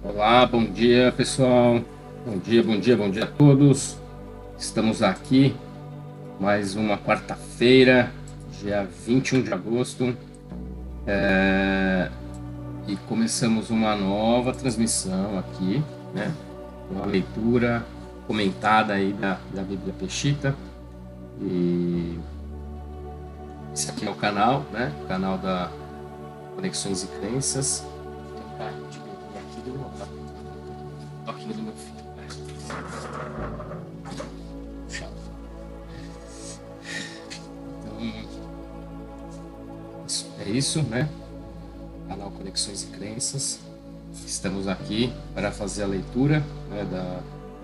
Olá, bom dia pessoal. Bom dia a todos. Estamos aqui mais uma quarta-feira, dia 21 de agosto, e começamos uma nova transmissão aqui, né? Uma leitura comentada aí da Bíblia Peshita. E esse aqui é o canal, né? O canal da Conexões e Crenças. Vou tentar diminuir aqui de novo, tá? Toquinho do meu filho. Puxado. É isso, né? Canal Conexões e Crenças. Estamos aqui para fazer a leitura, né, da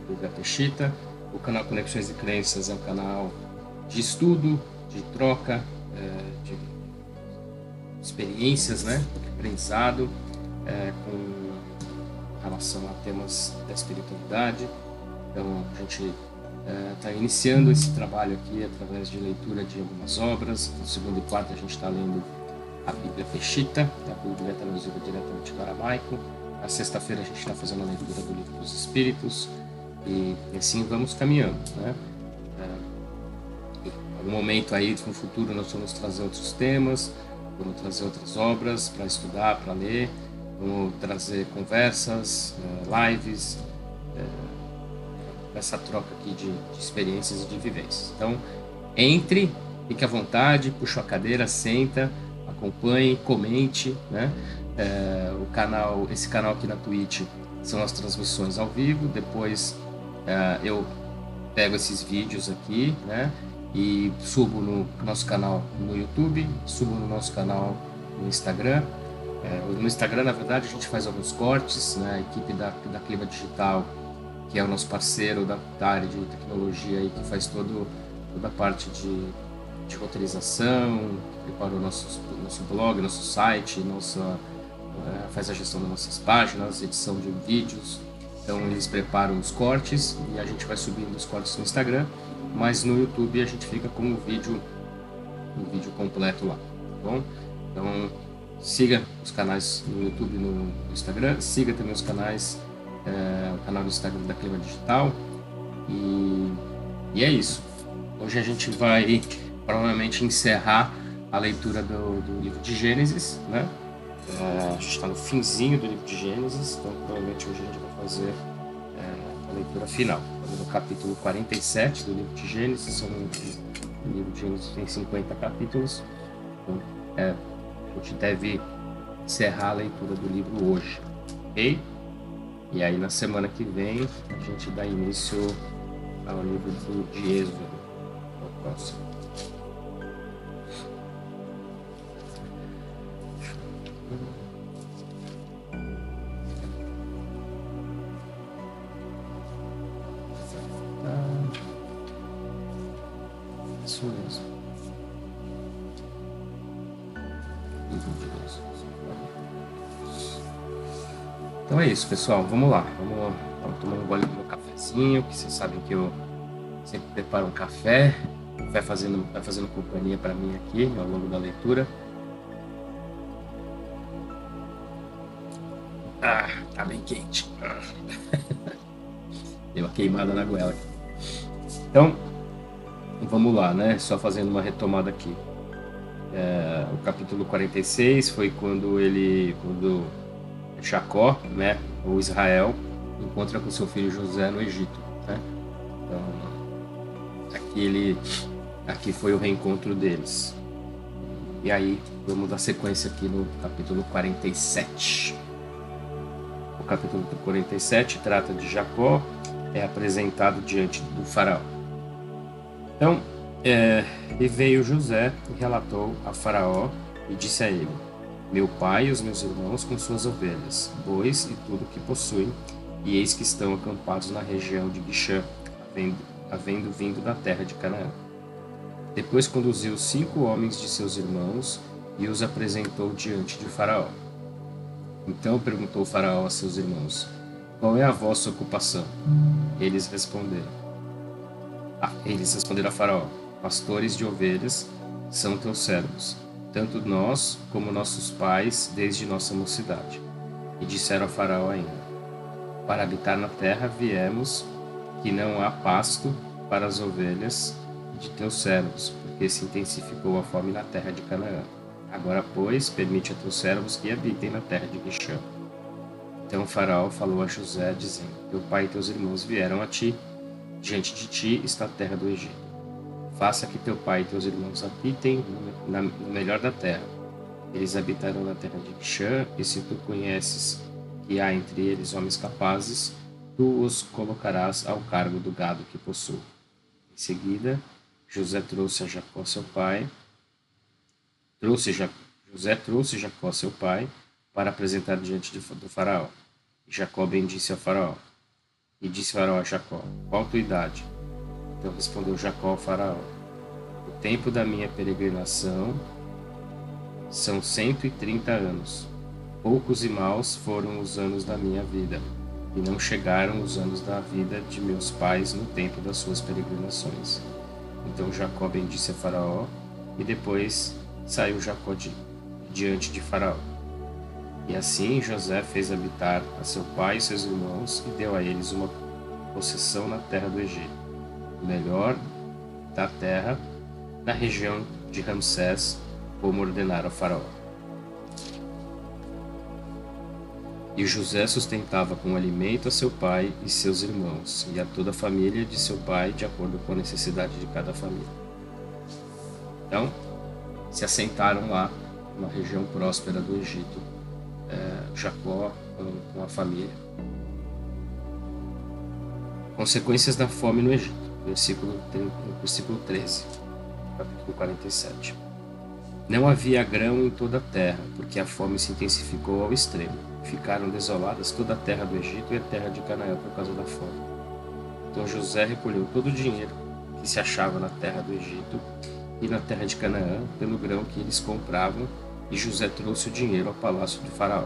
Bíblia Peshita. O canal Conexões e Crenças é um canal de estudo, de troca, de experiências, né, de aprendizado, com relação a temas da espiritualidade. Então, a gente está iniciando esse trabalho aqui através de leitura de algumas obras. No segundo e quarto, a gente está lendo a Bíblia Peshita, a Bíblia traduzida diretamente do aramaico. Na sexta-feira, a gente está fazendo a leitura do Livro dos Espíritos. E assim vamos caminhando, né? Em algum momento aí, no futuro, nós vamos trazer outros temas, vamos trazer outras obras para estudar, para ler, vamos trazer conversas, lives, essa troca aqui de experiências e de vivências. Então, entre, fique à vontade, puxa a cadeira, senta, acompanhe, comente, né? Esse canal aqui na Twitch são as transmissões ao vivo. Depois eu pego esses vídeos aqui, né? E subo no nosso canal no YouTube, subo no nosso canal no Instagram. No Instagram, na verdade, a gente faz alguns cortes, né? A equipe da Clima Digital, que é o nosso parceiro da área de tecnologia aí, que faz toda a parte de roteirização, prepara o nosso blog, nosso site, faz a gestão das nossas páginas, edição de vídeos. Então eles preparam os cortes e a gente vai subindo os cortes no Instagram, mas no YouTube a gente fica com um vídeo completo lá, tá bom? Então siga os canais no YouTube e no Instagram, siga também os canais, o canal do Instagram da Clima Digital, e é isso. Hoje a gente vai provavelmente encerrar a leitura do livro de Gênesis, né? A gente está no finzinho do livro de Gênesis, então provavelmente hoje a gente vai fazer a leitura final. No capítulo 47 do livro de Gênesis, o livro de Gênesis tem 50 capítulos, então a gente deve encerrar a leitura do livro hoje, ok? E aí na semana que vem a gente dá início ao livro de Êxodo, o próximo. Isso mesmo. Então é isso, pessoal. Vamos lá. Vamos tomar um gole do meu cafezinho, que vocês sabem que eu sempre preparo um café. Vai fazendo companhia para mim aqui ao longo da leitura. Tá bem quente. Deu uma queimada na goela aqui. Então, vamos lá, né? Só fazendo uma retomada aqui. O capítulo 46 foi quando Jacó, né, ou Israel, encontra com seu filho José no Egito, né? Então, aqui foi o reencontro deles. E aí, vamos dar sequência aqui no capítulo 47. O capítulo 47 trata de Jacó, é apresentado diante do faraó. Então, e veio José e relatou a Faraó e disse a ele: meu pai e os meus irmãos com suas ovelhas, bois e tudo que possuem, e eis que estão acampados na região de Guixã, havendo vindo da terra de Canaã. Depois conduziu 5 homens de seus irmãos e os apresentou diante de Faraó. Então perguntou o Faraó a seus irmãos: qual é a vossa ocupação? Eles responderam a Faraó: pastores de ovelhas são teus servos, tanto nós como nossos pais desde nossa mocidade. E disseram a Faraó ainda: Para habitar na terra viemos, que não há pasto para as ovelhas de teus servos, porque se intensificou a fome na terra de Canaã. Agora, pois, permite a teus servos que habitem na terra de Guixã. Então o faraó falou a José, dizendo: Teu pai e teus irmãos vieram a ti, diante de ti está a terra do Egito. Faça que teu pai e teus irmãos habitem no melhor da terra. Eles habitarão na terra de Guixã, e se tu conheces que há entre eles homens capazes, tu os colocarás ao cargo do gado que possuo. Em seguida, José trouxe Jacó seu pai, para apresentar diante do faraó. E Jacó bendisse ao faraó. E disse Faraó a Jacó: Qual tua idade? Então respondeu Jacó ao faraó: O tempo da minha peregrinação são 130 anos. Poucos e maus foram os anos da minha vida, e não chegaram os anos da vida de meus pais no tempo das suas peregrinações. Então Jacó bendisse a Faraó, e depois saiu Jacó diante de Faraó. E assim José fez habitar a seu pai e seus irmãos, e deu a eles uma possessão na terra do Egito, o melhor da terra, na região de Ramsés, como ordenara o faraó. E José sustentava com alimento a seu pai e seus irmãos, e a toda a família de seu pai, de acordo com a necessidade de cada família. Então, se assentaram lá, numa região próspera do Egito, Jacó com a família. Consequências da fome no Egito, versículo 13, capítulo 47. Não havia grão em toda a terra, porque a fome se intensificou ao extremo. Ficaram desoladas toda a terra do Egito e a terra de Canaã por causa da fome. Então José recolheu todo o dinheiro que se achava na terra do Egito e na terra de Canaã, pelo grão que eles compravam, e José trouxe o dinheiro ao palácio de Faraó.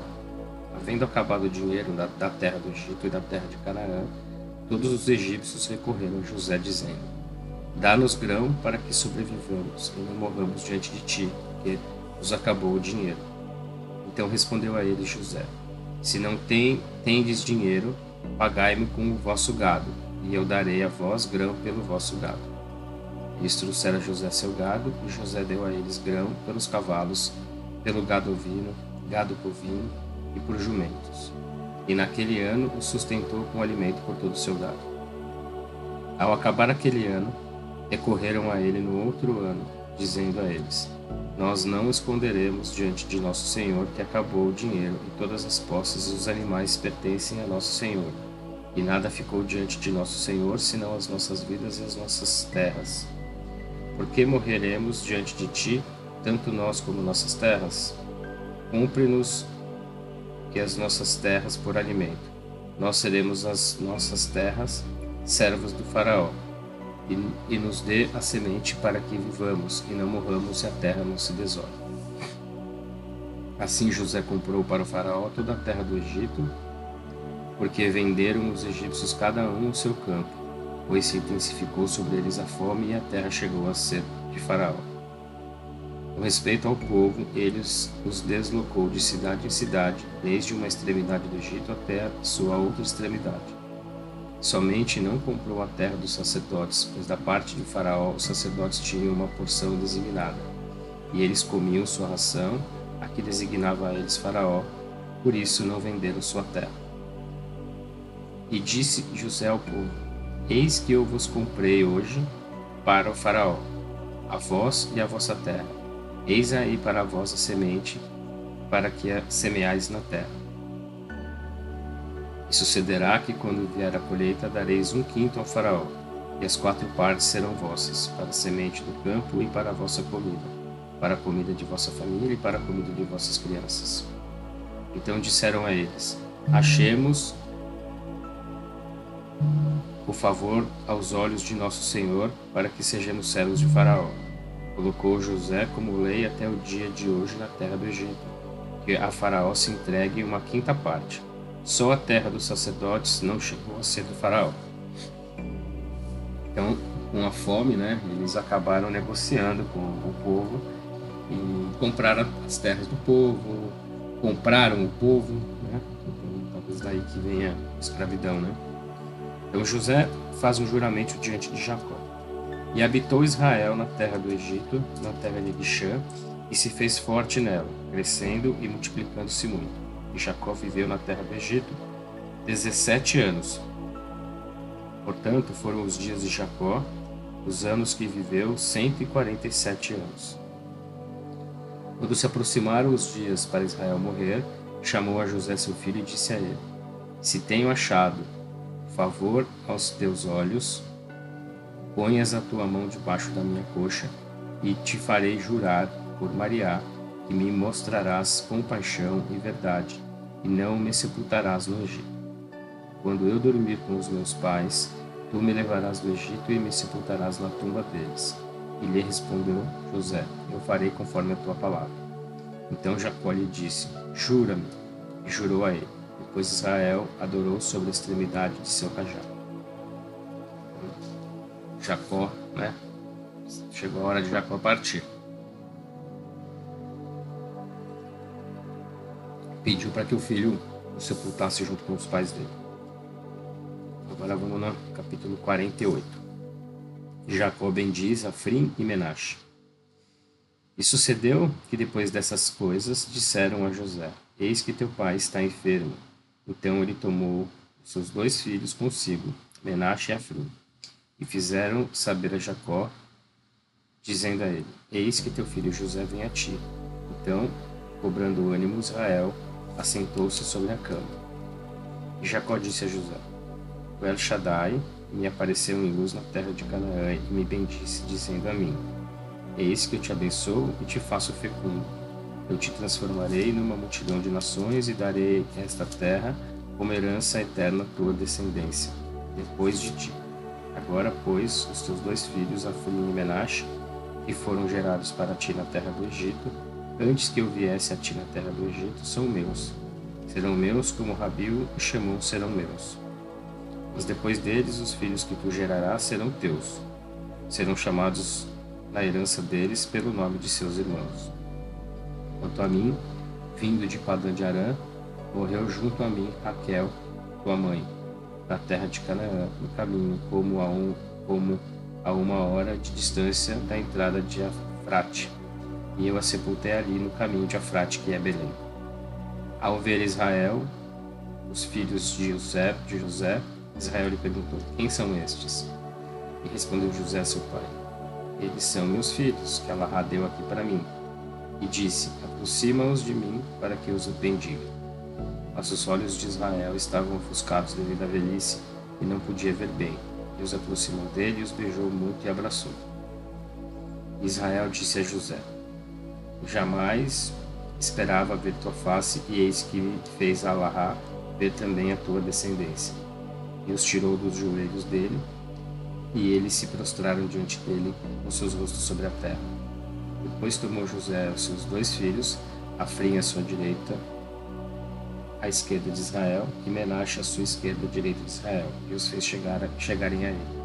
Havendo acabado o dinheiro da terra do Egito e da terra de Canaã, todos os egípcios recorreram a José, dizendo: Dá-nos grão para que sobrevivamos e não morramos diante de ti, porque nos acabou o dinheiro. Então respondeu a eles José: Se não tendes dinheiro, pagai-me com o vosso gado, e eu darei a vós grão pelo vosso gado. Eles trouxeram a José seu gado, e José deu a eles grão pelos cavalos, pelo gado ovino, gado bovino e por jumentos. E naquele ano o sustentou com alimento por todo o seu gado. Ao acabar aquele ano, recorreram a ele no outro ano, dizendo a eles: Nós não esconderemos diante de nosso senhor que acabou o dinheiro e todas as posses e os animais pertencem a nosso senhor. E nada ficou diante de nosso senhor, senão as nossas vidas e as nossas terras. Por que morreremos diante de ti, tanto nós como nossas terras? Cumpre-nos que as nossas terras por alimento. Nós seremos as nossas terras servos do faraó, e nos dê a semente para que vivamos e não morramos e a terra não se desole. Assim José comprou para o faraó toda a terra do Egito, porque venderam os egípcios cada um o seu campo, pois se intensificou sobre eles a fome e a terra chegou a ser de faraó. Com respeito ao povo, ele os deslocou de cidade em cidade, desde uma extremidade do Egito até a sua outra extremidade. Somente não comprou a terra dos sacerdotes, pois da parte de Faraó os sacerdotes tinham uma porção designada, e eles comiam sua ração, a que designava a eles Faraó, por isso não venderam sua terra. E disse José ao povo: Eis que eu vos comprei hoje para o Faraó, a vós e a vossa terra. Eis aí para vós a semente, para que a semeais na terra. E sucederá que, quando vier a colheita, dareis 1/5 ao faraó, e as 4 partes serão vossas, para a semente do campo e para a vossa comida, para a comida de vossa família e para a comida de vossas crianças. Então disseram a eles: Achemos o favor aos olhos de nosso Senhor, para que sejamos servos de Faraó. Colocou José como lei até o dia de hoje na terra do Egito, que a Faraó se entregue 1/5 parte. Só a terra dos sacerdotes não chegou a ser do Faraó. Então, com a fome, eles acabaram negociando com o povo e compraram as terras do povo, compraram o povo, talvez daí que vem a escravidão, né? Então José faz um juramento diante de Jacó. E habitou Israel na terra do Egito, na terra de Guixã, e se fez forte nela, crescendo e multiplicando-se muito. E Jacó viveu na terra do Egito 17 anos. Portanto, foram os dias de Jacó, os anos que viveu, 147 anos. Quando se aproximaram os dias para Israel morrer, chamou a José seu filho e disse a ele: Se tenho achado favor aos teus olhos, ponhas a tua mão debaixo da minha coxa, e te farei jurar por Mariá, que me mostrarás compaixão e verdade, e não me sepultarás no Egito. Quando eu dormir com os meus pais, tu me levarás do Egito e me sepultarás na tumba deles. E lhe respondeu José: Eu farei conforme a tua palavra. Então Jacó lhe disse: Jura-me. E jurou a ele. Depois Israel adorou sobre a extremidade de seu cajado. Jacó, né? Chegou a hora de Jacó partir. Pediu para que o filho o sepultasse junto com os pais dele. Agora vamos no capítulo 48. Jacó bendiz Afrim e Menache. E sucedeu que depois dessas coisas disseram a José: Eis que teu pai está enfermo. Então ele tomou os seus 2 filhos consigo, Menache e Afrim, e fizeram saber a Jacó, dizendo a ele: Eis que teu filho José vem a ti. Então, cobrando ânimo, Israel assentou-se sobre a cama. E Jacó disse a José: O El Shaddai me apareceu em luz na terra de Canaã e me bendisse, dizendo a mim: Eis que eu te abençoo e te faço fecundo. Eu te transformarei numa multidão de nações e darei esta terra como herança eterna à tua descendência, depois de ti. Agora, pois, os teus 2 filhos, Afrim e Menache, que foram gerados para ti na terra do Egito, antes que eu viesse a ti na terra do Egito, são meus. Serão meus como Rabil e Shemon serão meus. Mas depois deles, os filhos que tu gerarás serão teus. Serão chamados na herança deles pelo nome de seus irmãos. Quanto a mim, vindo de Padã de Arã, morreu junto a mim Raquel, tua mãe, na terra de Canaã, no caminho, como a 1 hora de distância da entrada de Afrate. E eu a sepultei ali no caminho de Afrate, que é Belém. Ao ver Israel, os filhos de José, Israel lhe perguntou: Quem são estes? E respondeu José, seu pai: Eles são meus filhos, que Allahá deu aqui para mim. E disse: Aproxima-os de mim, para que os bendiga. Mas os olhos de Israel estavam ofuscados devido à velhice, e não podia ver bem. E os aproximou dele, e os beijou muito e abraçou. Israel disse a José: Jamais esperava ver tua face, e eis que me fez Allahá ver também a tua descendência. E os tirou dos joelhos dele, e eles se prostraram diante dele, com seus rostos sobre a terra. Depois tomou José os seus 2 filhos, Afrim à sua direita, à esquerda de Israel, e Menache à sua esquerda, à direita de Israel, e os fez chegarem a ele.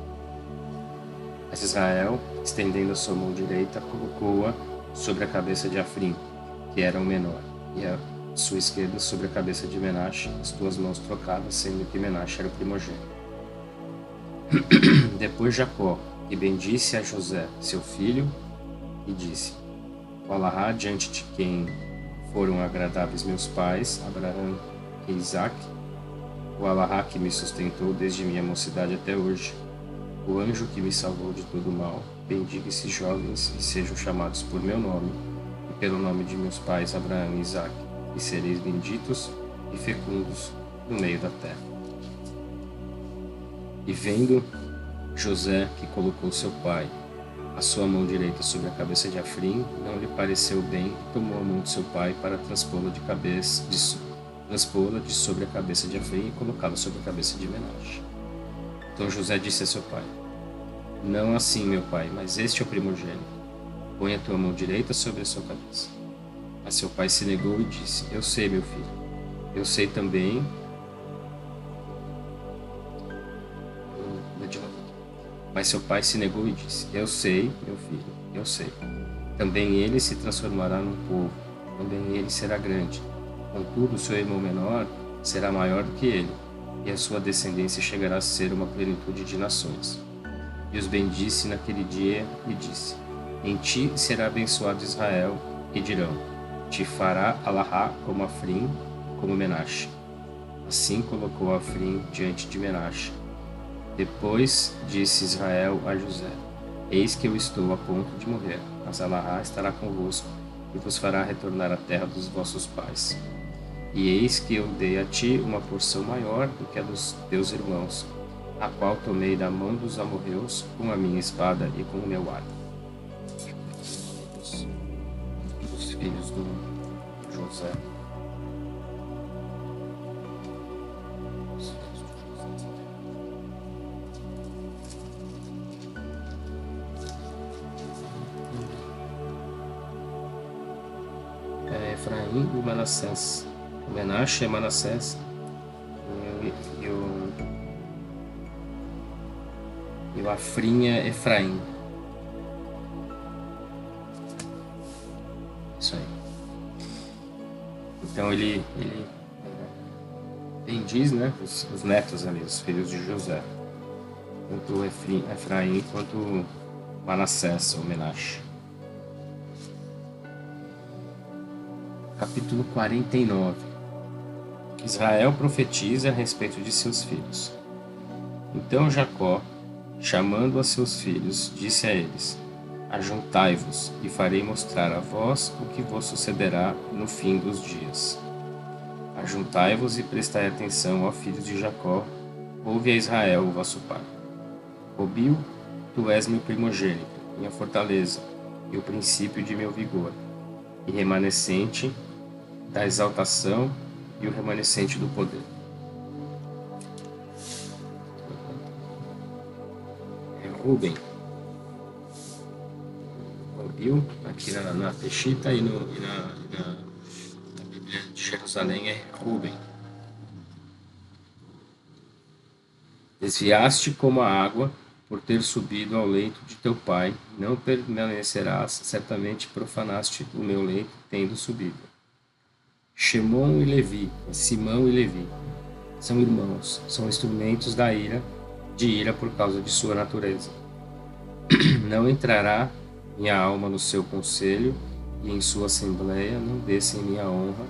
Mas Israel, estendendo a sua mão direita, colocou-a sobre a cabeça de Afrim, que era o menor, e a sua esquerda sobre a cabeça de Menache, as 2 mãos trocadas, sendo que Menache era o primogênito. Depois Jacó, que bendisse a José, seu filho, e disse: O Allahá, diante de quem foram agradáveis meus pais, Abraão e Isaque, o Allahá que me sustentou desde minha mocidade até hoje, o anjo que me salvou de todo mal, bendiga esses jovens e sejam chamados por meu nome e pelo nome de meus pais Abraão e Isaque, e sereis benditos e fecundos no meio da terra. E vendo José, que colocou seu pai a sua mão direita sobre a cabeça de Afrim, não lhe pareceu bem, e tomou a mão de seu pai para transpô-la de sobre a cabeça de Afrim e colocá-la sobre a cabeça de Menache. Então José disse a seu pai: Não assim, meu pai, mas este é o primogênito. Põe a tua mão direita sobre a sua cabeça. Mas seu pai se negou e disse: Eu sei, meu filho. Eu sei também. Mas seu pai se negou e disse: Eu sei, meu filho, eu sei. Também ele se transformará num povo, também ele será grande. Contudo, seu irmão menor será maior do que ele, e a sua descendência chegará a ser uma plenitude de nações. E os bendisse naquele dia e disse: Em ti será abençoado Israel, e dirão: Te fará Alahá como Afrim, como Menache. Assim colocou Afrim diante de Menache. Depois disse Israel a José: Eis que eu estou a ponto de morrer, mas Alahá estará convosco e vos fará retornar à terra dos vossos pais. E eis que eu dei a ti uma porção maior do que a dos teus irmãos, a qual tomei da mão dos amorreus com a minha espada e com o meu arco. Os filhos do José. Efraim e Manassés. O Menache é Manassés e o Afrim é Efraim. Isso aí. Então ele bendiz, né, os netos ali, os filhos de José. Tanto Efraim quanto Manassés, ou Menache. Capítulo 49. Israel profetiza a respeito de seus filhos. Então Jacó, chamando a seus filhos, disse a eles: Ajuntai-vos, e farei mostrar a vós o que vos sucederá no fim dos dias. Ajuntai-vos e prestai atenção, ó filhos de Jacó, ouve a Israel, o vosso pai. Robil, tu és meu primogênito, minha fortaleza, e o princípio de meu vigor, e remanescente da exaltação e o remanescente do poder. Ruben, Robil, aqui na Peshita e na Bíblia de Jerusalém é Ruben. Desviaste como a água, por ter subido ao leito de teu pai, não permanecerás, certamente profanaste o meu leito, tendo subido. Shemon e Levi, Simão e Levi, são irmãos, são instrumentos de ira por causa de sua natureza. Não entrará minha alma no seu conselho, e em sua assembleia não descem minha honra,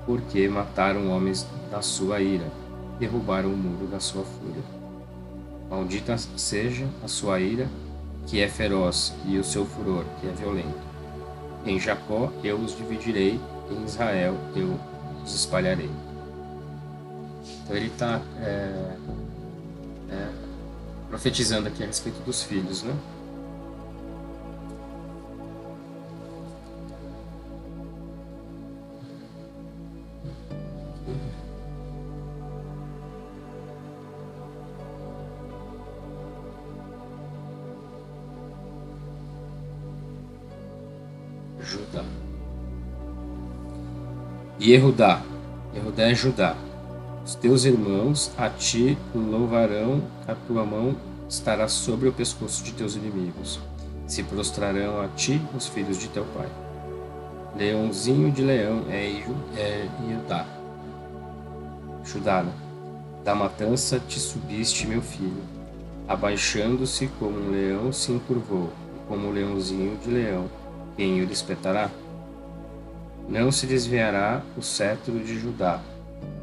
porque mataram homens da sua ira, derrubaram o muro da sua fúria. Maldita seja a sua ira, que é feroz, e o seu furor, que é violento. Em Jacó eu os dividirei, em Israel eu os espalharei. Então ele está profetizando aqui a respeito dos filhos, né? Judá. Yehudá é Judá. Os teus irmãos a ti louvarão, a tua mão estará sobre o pescoço de teus inimigos. Se prostrarão a ti os filhos de teu pai. Leãozinho de leão é Judá. Judá, da matança te subiste, meu filho. Abaixando-se como um leão se encurvou, e como um leãozinho de leão, quem o despertará? Não se desviará o cetro de Judá,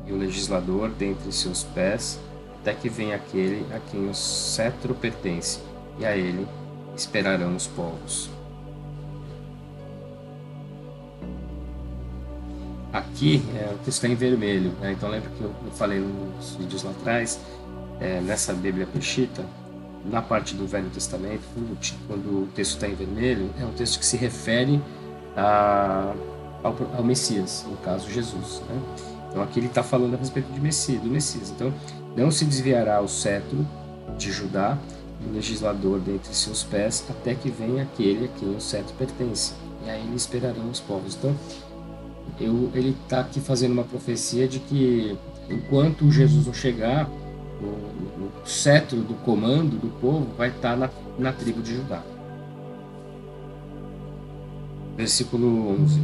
e o legislador dentre seus pés, até que venha aquele a quem o cetro pertence, e a ele esperarão os povos. Aqui o texto está em vermelho, né? Então lembra que eu falei nos vídeos lá atrás, nessa Bíblia Peshita, na parte do Velho Testamento, quando o texto está em vermelho, é um texto que se refere ao Messias, no caso Jesus, né? Então aqui ele está falando a respeito do Messias. Então, não se desviará o cetro de Judá, o legislador dentre seus pés, até que venha aquele a quem o cetro pertence, e aí esperarão os povos. Então, ele está aqui fazendo uma profecia de que enquanto Jesus não chegar, o cetro do comando do povo vai estar na tribo de Judá. Versículo 11.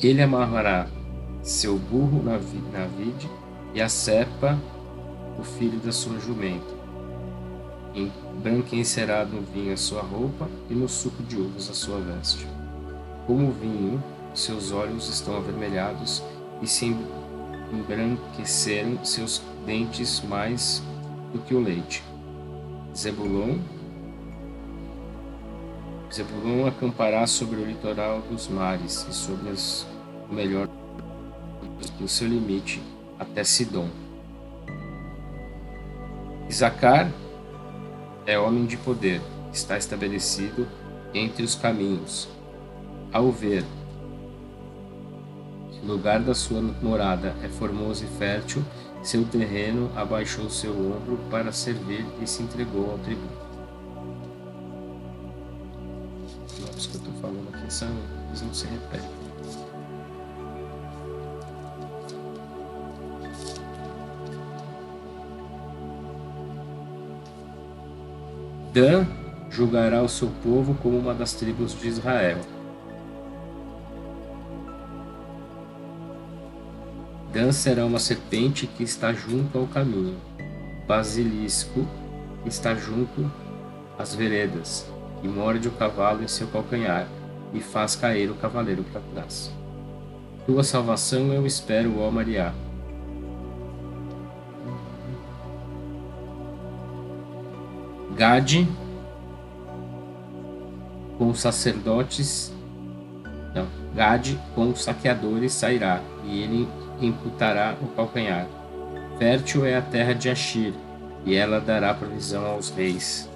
Ele amarrará seu burro na vide e a cepa o filho da sua jumenta. Embranquecerá no vinho a sua roupa e no suco de uvas a sua veste. Como o vinho, seus olhos estão avermelhados e se embranqueceram seus dentes mais do que o leite. Zebulon acampará sobre o litoral dos mares e sobre o melhor do seu limite até Sidom. Isacar é homem de poder, está estabelecido entre os caminhos. Ao ver que o lugar da sua morada é formoso e fértil, seu terreno abaixou seu ombro para servir e se entregou ao tributo. Os que eu estou falando aqui eles não se repetem. Dan julgará o seu povo como uma das tribos de Israel. Dan será uma serpente que está junto ao caminho, basilisco que está junto às veredas, e morde o cavalo em seu calcanhar, e faz cair o cavaleiro para trás. Tua salvação eu espero, ó Maria. Gade com sacerdotes, Gade com saqueadores sairá, e ele imputará o calcanhar. Fértil é a terra de Ashir, e ela dará provisão aos reis.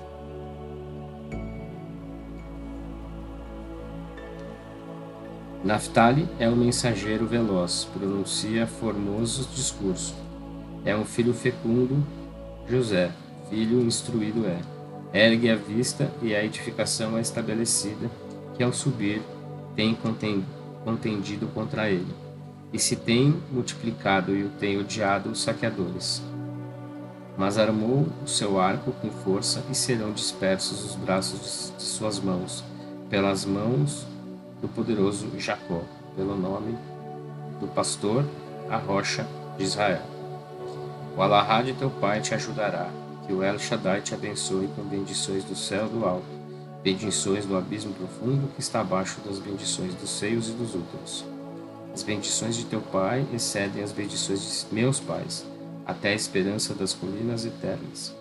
Naftali é um mensageiro veloz, pronuncia formosos discursos. É um filho fecundo, José, filho instruído é. Ergue a vista e a edificação é estabelecida, que ao subir tem contendido contra ele. E se tem multiplicado e o tem odiado os saqueadores. Mas armou o seu arco com força e serão dispersos os braços de suas mãos, pelas mãos do poderoso Jacó, pelo nome do pastor, a rocha de Israel. O Alahá de teu pai te ajudará, que o El Shaddai te abençoe com bendições do céu do alto, bendições do abismo profundo que está abaixo das bendições dos seios e dos úteros. As bendições de teu pai excedem as bendições de meus pais, até a esperança das colinas eternas.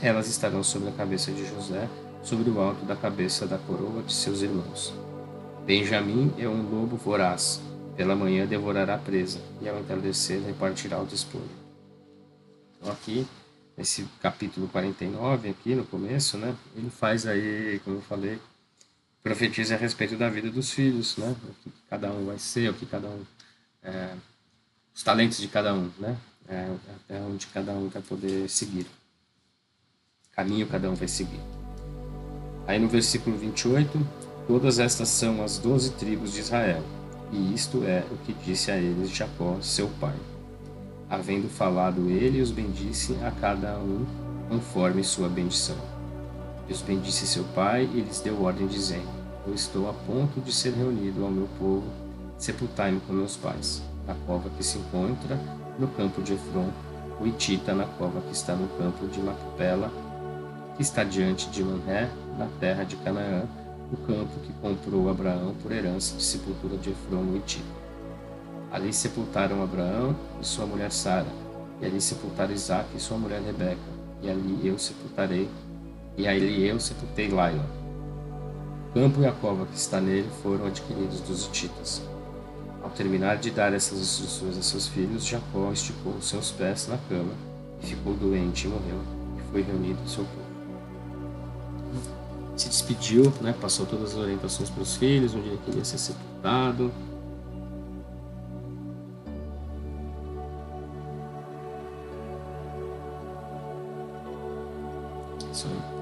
Elas estarão sobre a cabeça de José, sobre o alto da cabeça da coroa de seus irmãos. Benjamim é um lobo voraz, pela manhã devorará a presa, e ao entardecer repartirá o despolho. Então aqui, nesse capítulo 49, aqui no começo, né, ele faz aí, como eu falei, profetiza a respeito da vida dos filhos, né, o que cada um vai ser, o que cada um, os talentos de cada um, né, até onde cada um vai poder seguir, caminho cada um vai seguir. Aí no versículo 28, todas estas são as 12 tribos de Israel, e isto é o que disse a eles Jacó, seu pai. Havendo falado ele, os bendisse a cada um conforme sua bendição. E os bendisse seu pai, e lhes deu ordem, dizendo: Eu estou a ponto de ser reunido ao meu povo, sepultai-me com meus pais, na cova que se encontra no campo de Efron, o Hitita na cova que está no campo de Macpela, que está diante de Manré, na terra de Canaã, o campo que comprou Abraão por herança de sepultura de Efron, o Hitita. Ali sepultaram Abraão e sua mulher Sara, e ali sepultaram Isaque e sua mulher Rebeca, e ali eu sepultei Laila. O campo e a cova que está nele foram adquiridos dos hititas. Ao terminar de dar essas instruções a seus filhos, Jacó esticou os seus pés na cama, e ficou doente e morreu, e foi reunido o seu povo. Se despediu, né, passou todas as orientações para os filhos, onde ele queria ser sepultado. Isso aí.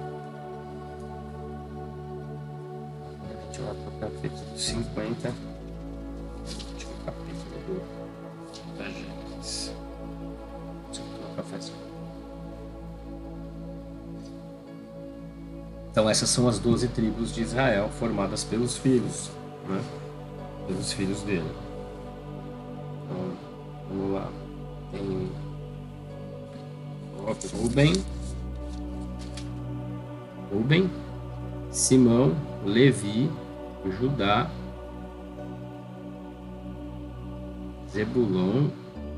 A gente vai para o capítulo 50, último capítulo da Gênesis. Deixa eu tomar um cafezinho. Então essas são as 12 tribos de Israel, formadas pelos filhos, né? Pelos filhos dele. Então, vamos lá. Tem Jacob, Ruben, Simão, Levi, Judá, Zebulon,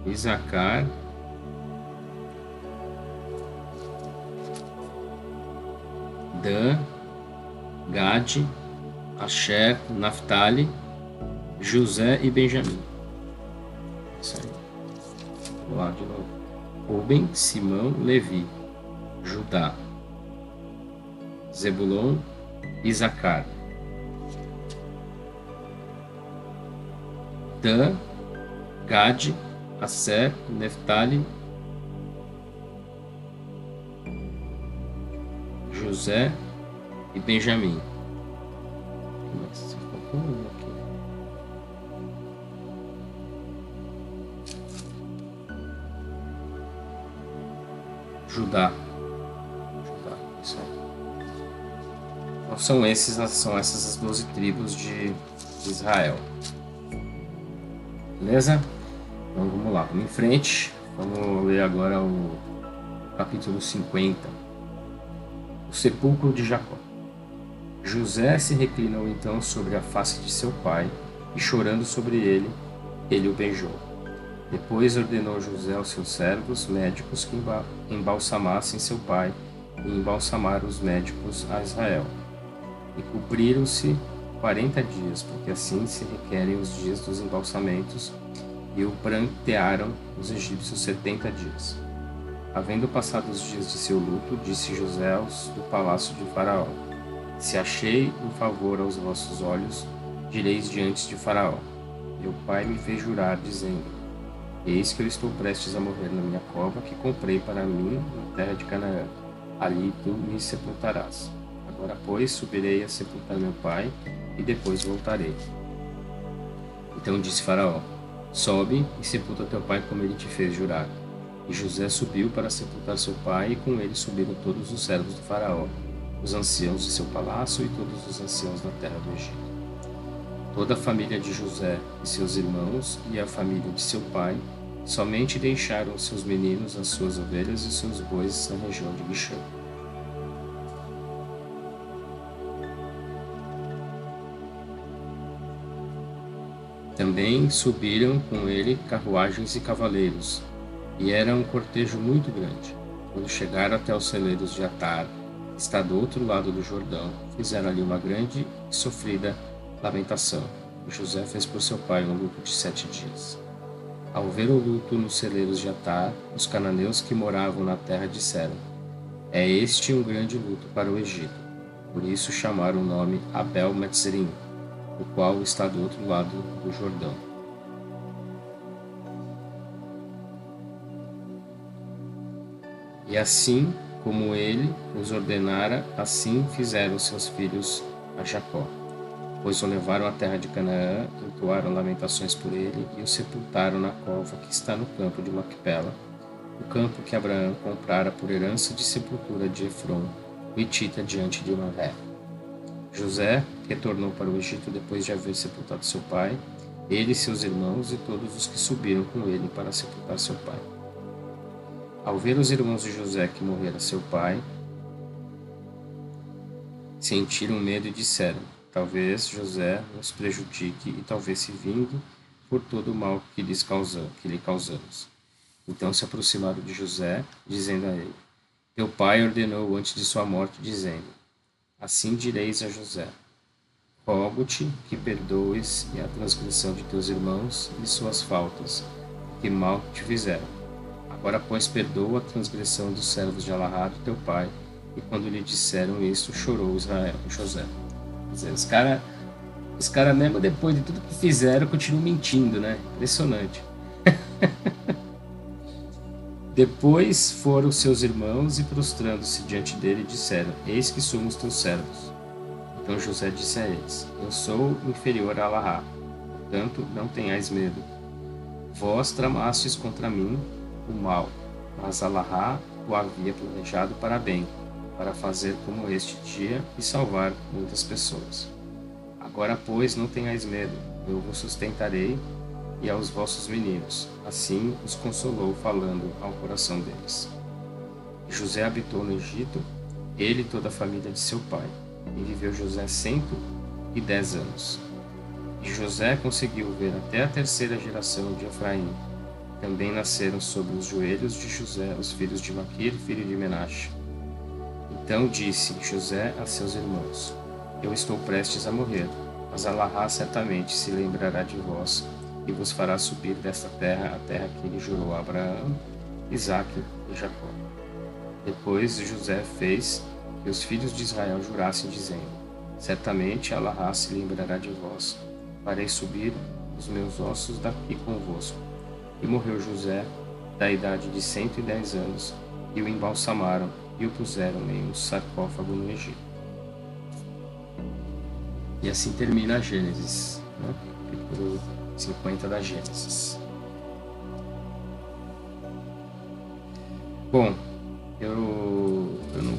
Isacar, Dan, Gade, Asher, Naftali, José e Benjamim. Isso aí. Vou lá de novo. Ruben, Simão, Levi, Judá, Zebulon, Isacar, Dan, Gade, Asser, Neftali, José e Benjamim. Nossa, faltou um aqui. Judá, isso aí. Então são essas as 12 tribos de Israel. Beleza? Então vamos lá, vamos em frente. Vamos ler agora o capítulo 50. O sepulcro de Jacó. José se reclinou então sobre a face de seu pai, e chorando sobre ele o beijou. Depois ordenou José aos seus servos médicos que embalsamassem seu pai, e embalsamaram os médicos a Israel. E cobriram-se 40 dias, porque assim se requerem os dias dos embalsamentos, e o prantearam os egípcios 70 dias. Havendo passado os dias de seu luto, disse José aos do palácio de Faraó: Se achei um favor aos vossos olhos, direis diante de Faraó: Meu pai me fez jurar, dizendo: Eis que eu estou prestes a morrer na minha cova, que comprei para mim na terra de Canaã. Ali tu me sepultarás. Agora, pois, subirei a sepultar meu pai, e depois voltarei. Então disse Faraó: Sobe e sepulta teu pai como ele te fez jurar. E José subiu para sepultar seu pai, e com ele subiram todos os servos do Faraó, os anciãos de seu palácio e todos os anciãos da terra do Egito. Toda a família de José e seus irmãos e a família de seu pai somente deixaram seus meninos, as suas ovelhas e seus bois na região de Guixã. Também subiram com ele carruagens e cavaleiros, e era um cortejo muito grande. Quando chegaram até os celeiros de Atar, que está do outro lado do Jordão, fizeram ali uma grande e sofrida lamentação. E José fez por seu pai um luto de 7 dias. Ao ver o luto nos celeiros de Atar, os cananeus que moravam na terra disseram: É este um grande luto para o Egito. Por isso chamaram o nome Abel-Metzrim, o qual está do outro lado do Jordão. E assim como ele os ordenara, assim fizeram seus filhos a Jacó. Pois o levaram à terra de Canaã, entoaram lamentações por ele e o sepultaram na cova que está no campo de Macpela, o campo que Abraão comprara por herança de sepultura de Efron, o hitita, diante de Mamré. José retornou para o Egito depois de haver sepultado seu pai, ele e seus irmãos e todos os que subiram com ele para sepultar seu pai. Ao ver os irmãos de José que morrera seu pai, sentiram medo e disseram: Talvez José nos prejudique e talvez se vingue por todo o mal que lhe causamos. Então se aproximaram de José, dizendo a ele: Teu pai ordenou antes de sua morte, dizendo: Assim direis a José: Rogo-te que perdoes a transgressão de teus irmãos e suas faltas, que mal te fizeram. Agora, pois, perdoa a transgressão dos servos de Alahá, teu pai. E quando lhe disseram isso, chorou José. Quer dizer, os cara, mesmo depois de tudo que fizeram, continuam mentindo, né? Impressionante. Depois foram seus irmãos e, prostrando-se diante dele, disseram: Eis que somos teus servos. Então José disse a eles: Eu sou inferior a Alahá, portanto não tenhais medo. Vós tramastes contra mim o mal, mas Alahá o havia planejado para bem, para fazer como este dia e salvar muitas pessoas. Agora, pois, não tenhais medo, eu vos sustentarei e aos vossos meninos. Assim os consolou, falando ao coração deles. José habitou no Egito, ele e toda a família de seu pai, e viveu José 110 anos. E José conseguiu ver até a terceira geração de Efraim. Também nasceram sobre os joelhos de José os filhos de Maquir, filho de Menaxe. Então disse José a seus irmãos: Eu estou prestes a morrer, mas Allahá certamente se lembrará de vós e vos fará subir desta terra a terra que ele jurou a Abraão, Isaque e Jacó. Depois José fez que os filhos de Israel jurassem, dizendo: Certamente Allahá se lembrará de vós, farei subir os meus ossos daqui convosco. E morreu José, da idade de 110 anos, e o embalsamaram e o puseram em um sarcófago no Egito. E assim termina a Gênesis, né? Capítulo 50 da Gênesis. Bom,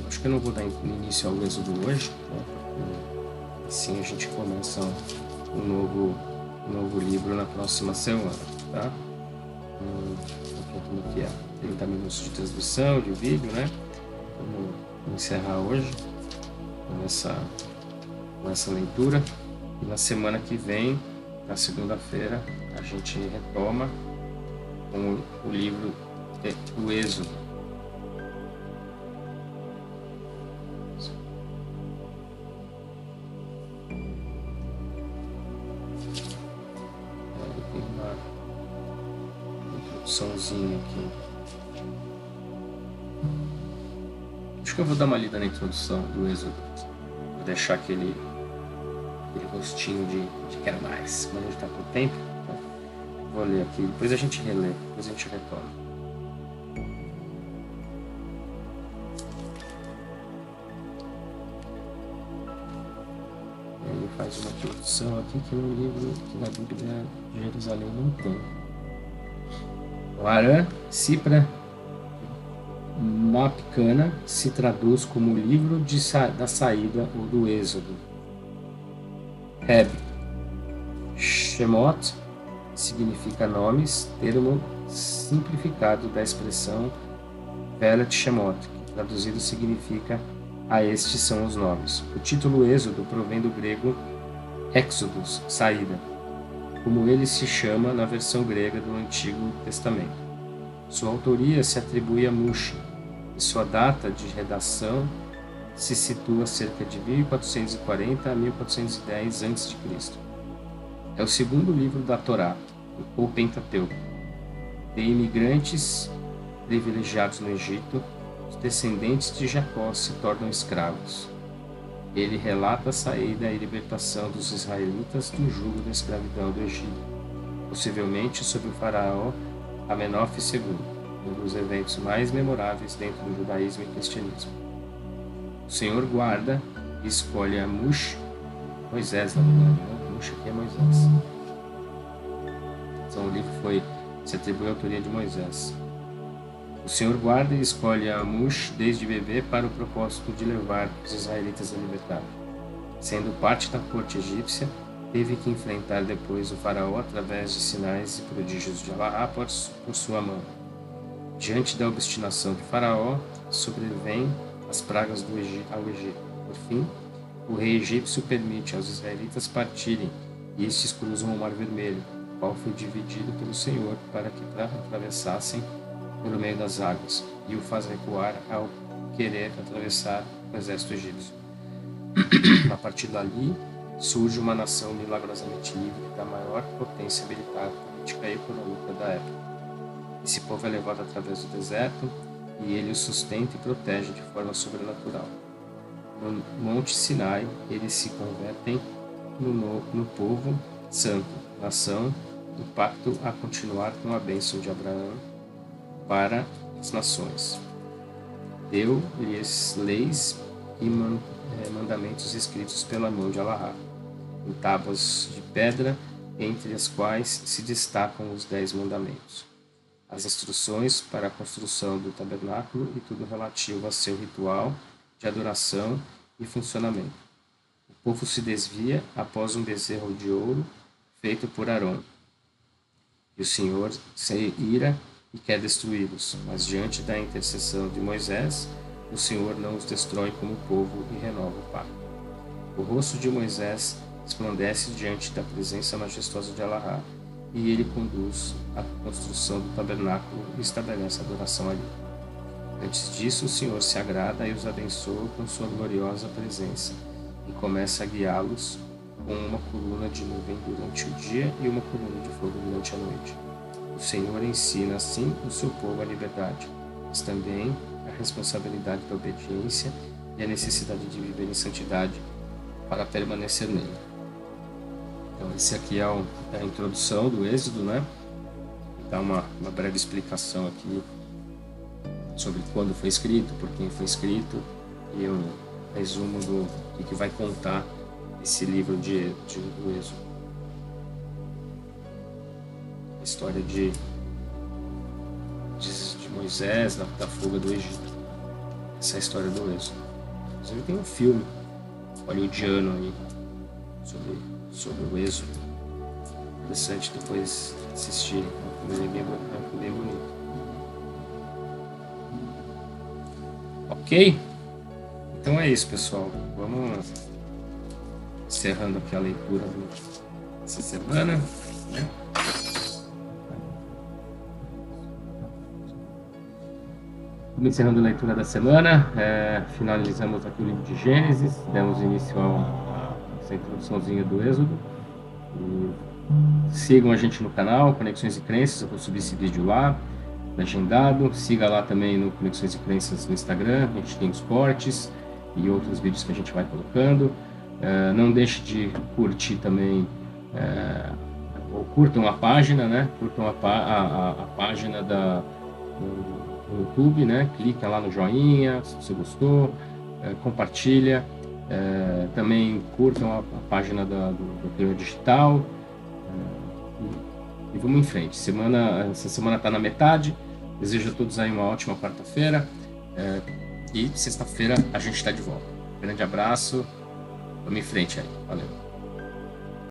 acho que eu não vou dar início ao êxodo hoje, né? Porque assim a gente começa um novo livro na próxima semana, tá? Como que é? 30 minutos de transmissão, de vídeo, né? Vamos encerrar hoje com essa leitura. E na semana que vem, na segunda-feira, a gente retoma com o livro do Êxodo. Tem uma introduçãozinha aqui. Acho que eu vou dar uma lida na introdução do Êxodo. Vou deixar aquele rostinho de quero mais. Mas a gente está com tempo, então vou ler aqui. Depois a gente relê, depois a gente retoma. Ele faz uma introdução aqui que no livro, que na Bíblia de Jerusalém não tem. O Arã Sipra Mapcana se traduz como o livro da saída ou do êxodo. Heb Shemot significa nomes, termo simplificado da expressão Velet Shemot, que traduzido significa a estes são os nomes. O título Êxodo provém do grego Exodus, saída, como ele se chama na versão grega do Antigo Testamento. Sua autoria se atribui a Mushi, e sua data de redação se situa cerca de 1440 a 1410 a.C. É o segundo livro da Torá, ou Pentateuco. De imigrantes privilegiados no Egito, os descendentes de Jacó se tornam escravos. Ele relata a saída e libertação dos israelitas do jugo da escravidão do Egito, possivelmente sob o faraó Amenófis II, um dos eventos mais memoráveis dentro do judaísmo e cristianismo. O Senhor guarda e escolhe a Moisés, na verdade, né? Mush aqui é Moisés. Então o livro se atribui à autoria de Moisés. O Senhor guarda e escolhe a Mush desde bebê para o propósito de levar os israelitas à liberdade. Sendo parte da corte egípcia, teve que enfrentar depois o faraó através de sinais e prodígios de Allahá por sua mão. Diante da obstinação de faraó, sobrevêm as pragas ao Egito. Por fim, o rei egípcio permite aos israelitas partirem e estes cruzam o Mar Vermelho, o qual foi dividido pelo Senhor para que atravessassem pelo meio das águas, e o faz recuar ao querer atravessar o exército egípcio. A partir dali, surge uma nação milagrosamente livre da maior potência militar, política e econômica da época. Esse povo é levado através do deserto e ele o sustenta e protege de forma sobrenatural. No Monte Sinai, eles se convertem no povo santo, nação, do pacto a continuar com a bênção de Abraão para as nações. Deu-lhes leis e mandamentos escritos pela mão de Allahá, em tábuas de pedra, entre as quais se destacam os 10 mandamentos, as instruções para a construção do tabernáculo e tudo relativo a seu ritual de adoração e funcionamento. O povo se desvia após um bezerro de ouro feito por Arão. E o Senhor se ira e quer destruí-los, mas diante da intercessão de Moisés, o Senhor não os destrói como povo e renova o pacto. O rosto de Moisés resplandece diante da presença majestosa de Allahá, e ele conduz a construção do tabernáculo e estabelece a adoração ali. Antes disso, o Senhor se agrada e os abençoa com sua gloriosa presença, e começa a guiá-los com uma coluna de nuvem durante o dia e uma coluna de fogo durante a noite. O Senhor ensina assim o seu povo à liberdade, mas também a responsabilidade da obediência e a necessidade de viver em santidade para permanecer nele. Então, esse aqui é a introdução do Êxodo, né? Dá uma breve explicação aqui sobre quando foi escrito, por quem foi escrito, e um resumo do que vai contar esse livro do Êxodo. A história de Moisés, da fuga do Egito. Essa é a história do Êxodo. Inclusive tem um filme hollywoodiano aí sobre o Êxodo. Interessante depois assistir. É um filme bem bonito. Ok? Então é isso, pessoal. Vamos encerrando aqui a leitura dessa semana, né? Vamos encerrando a leitura da semana. Finalizamos aqui o livro de Gênesis, demos início a essa introduçãozinha do Êxodo. E sigam a gente no canal Conexões e Crenças, eu vou subir esse vídeo lá, legendado. Siga lá também no Conexões e Crenças no Instagram, a gente tem os cortes e outros vídeos que a gente vai colocando. Não deixe de curtir também, ou curtam a página, né? Curtam a página do YouTube, né? Clica lá no joinha se você gostou, compartilha. Também curtam a página do Clima Digital, e vamos em frente. Essa semana está na metade. Desejo a todos aí uma ótima quarta-feira, e sexta-feira a gente está de volta. Grande abraço, vamos em frente aí, valeu.